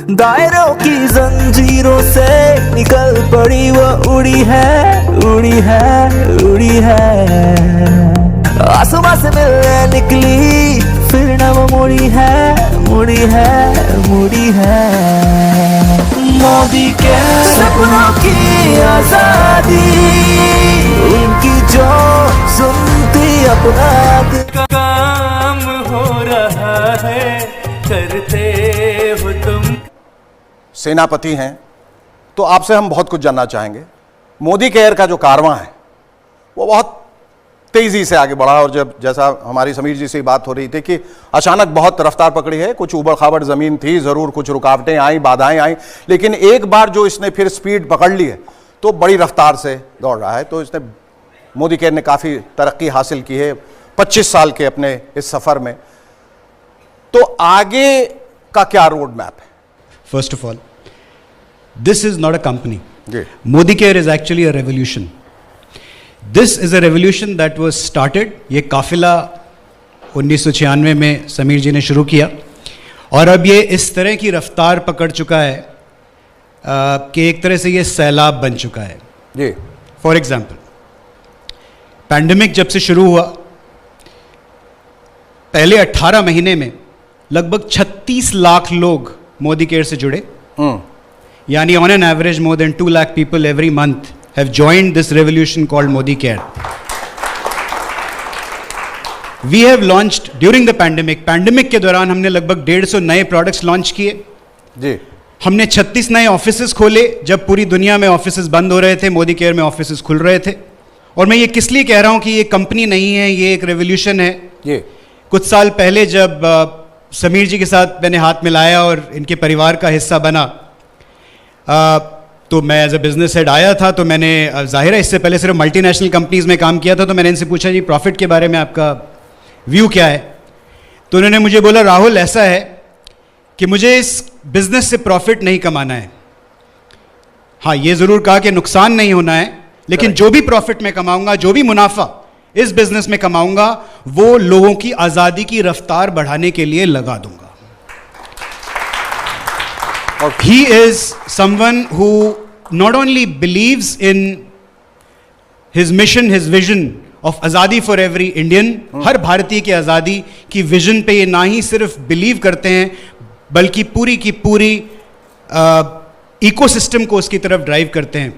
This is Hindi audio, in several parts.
दायरों की जंजीरों से निकल पड़ी वो उड़ी है, उड़ी है, उड़ी है। आसमां से मिलने निकली फिर न वो मुड़ी है, मुड़ी है, मुड़ी है। मोदी के सपनों की आजादी, उनकी जो सुनती अपना काम हो रहा है, करते हो तुम। सेनापति हैं तो आपसे हम बहुत कुछ जानना चाहेंगे। मोदी केयर का जो कारवां है वो बहुत तेजी से आगे बढ़ा, और जब जैसा हमारी समीर जी से बात हो रही थी कि अचानक बहुत रफ्तार पकड़ी है, कुछ उबड़ खाबड़ जमीन थी, जरूर कुछ रुकावटें आई, बाधाएं आई, लेकिन एक बार जो इसने फिर स्पीड पकड़ ली है तो बड़ी रफ्तार से दौड़ रहा है। तो इसने मोदी केयर ने काफी तरक्की हासिल की है 25 साल के अपने इस सफर में। तो आगे का क्या रोड मैप है? First of all, this is not a company. जी। Modi Care is actually a revolution. This is a revolution that was started. ये काफिला 1996 में समीर जी ने शुरू किया और अब ये इस तरह की रफ्तार पकड़ चुका है कि एक तरह से ये सैलाब बन चुका है। जी। फॉर एग्जाम्पल, पैंडेमिक जब से शुरू हुआ, पहले 18 महीने में लगभग 36 लाख लोग मोदी केयर से जुड़े, यानी on an average more than 2 lakh people every month have joined this revolution called Modi Care. We have launched during the pandemic. Pandemic के दौरान हमने लगभग 150 नए प्रोडक्ट्स लॉन्च किए। जी। हमने 36 नए ऑफिसेस खोले। जब पूरी दुनिया में ऑफिसेस बंद हो रहे थे, मोदी केयर में ऑफिसेस खुल रहे थे। और मैं ये किस लिए कह रहा हूं कि ये कंपनी नहीं है, ये एक रेवोल्यूशन है। जी। कुछ साल पहले जब समीर जी के साथ मैंने हाथ मिलाया और इनके परिवार का हिस्सा बना, तो मैं एज ए बिजनेस हेड आया था, तो मैंने जाहिर है इससे पहले सिर्फ मल्टीनेशनल कंपनीज में काम किया था, तो मैंने इनसे पूछा जी प्रॉफिट के बारे में आपका व्यू क्या है। तो उन्होंने मुझे बोला राहुल ऐसा है कि मुझे इस बिजनेस से प्रॉफिट नहीं कमाना है। हाँ, ये ज़रूर कहा कि नुकसान नहीं होना है, लेकिन जो भी प्रॉफिट मैं कमाऊंगा, जो भी मुनाफा इस बिजनेस में कमाऊंगा, वो लोगों की आज़ादी की रफ्तार बढ़ाने के लिए लगा दूंगा। He is someone who not only believes in his mission, his vision of आज़ादी for every Indian, हर भारतीय की आज़ादी की विजन पे ये ना ही सिर्फ बिलीव करते हैं, बल्कि पूरी की पूरी इकोसिस्टम को उसकी तरफ ड्राइव करते हैं।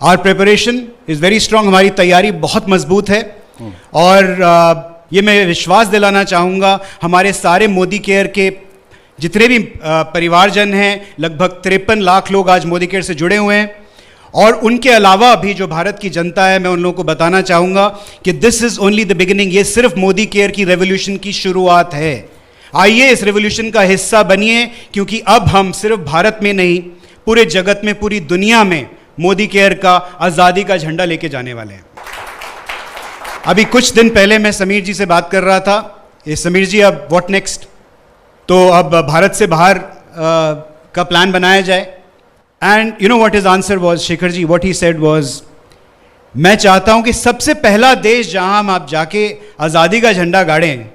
Our preparation is very strong, हमारी तैयारी बहुत मजबूत है, और ये मैं विश्वास दिलाना चाहूँगा हमारे सारे मोदी केयर के जितने भी परिवारजन हैं, लगभग 53 लाख लोग आज मोदी केयर से जुड़े हुए हैं, और उनके अलावा भी जो भारत की जनता है, मैं उन लोगों को बताना चाहूँगा कि this is only the beginning. ये सिर्फ मोदी केयर की रेवोल्यूशन की शुरुआत है। आइए इस रेवोल्यूशन का हिस्सा बनिए, क्योंकि अब हम सिर्फ भारत में नहीं, पूरे जगत में, पूरी दुनिया में मोदी केयर का आज़ादी का झंडा लेके जाने वाले हैं। अभी कुछ दिन पहले मैं समीर जी से बात कर रहा था, ये समीर जी अब व्हाट नेक्स्ट, तो अब भारत से बाहर का प्लान बनाया जाए। And you know what his answer was, Shekhar ji, what he said was, मैं चाहता हूं कि सबसे पहला देश जहां हम आप जाके आज़ादी का झंडा गाड़ें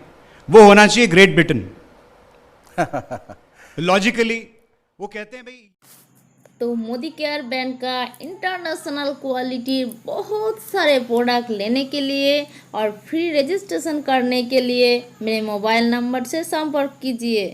वो होना चाहिए ग्रेट ब्रिटेन। लॉजिकली वो कहते हैं भाई। तो मोदी केयर ब्रांड का इंटरनेशनल क्वालिटी बहुत सारे प्रोडक्ट लेने के लिए और फ्री रजिस्ट्रेशन करने के लिए मेरे मोबाइल नंबर से संपर्क कीजिए।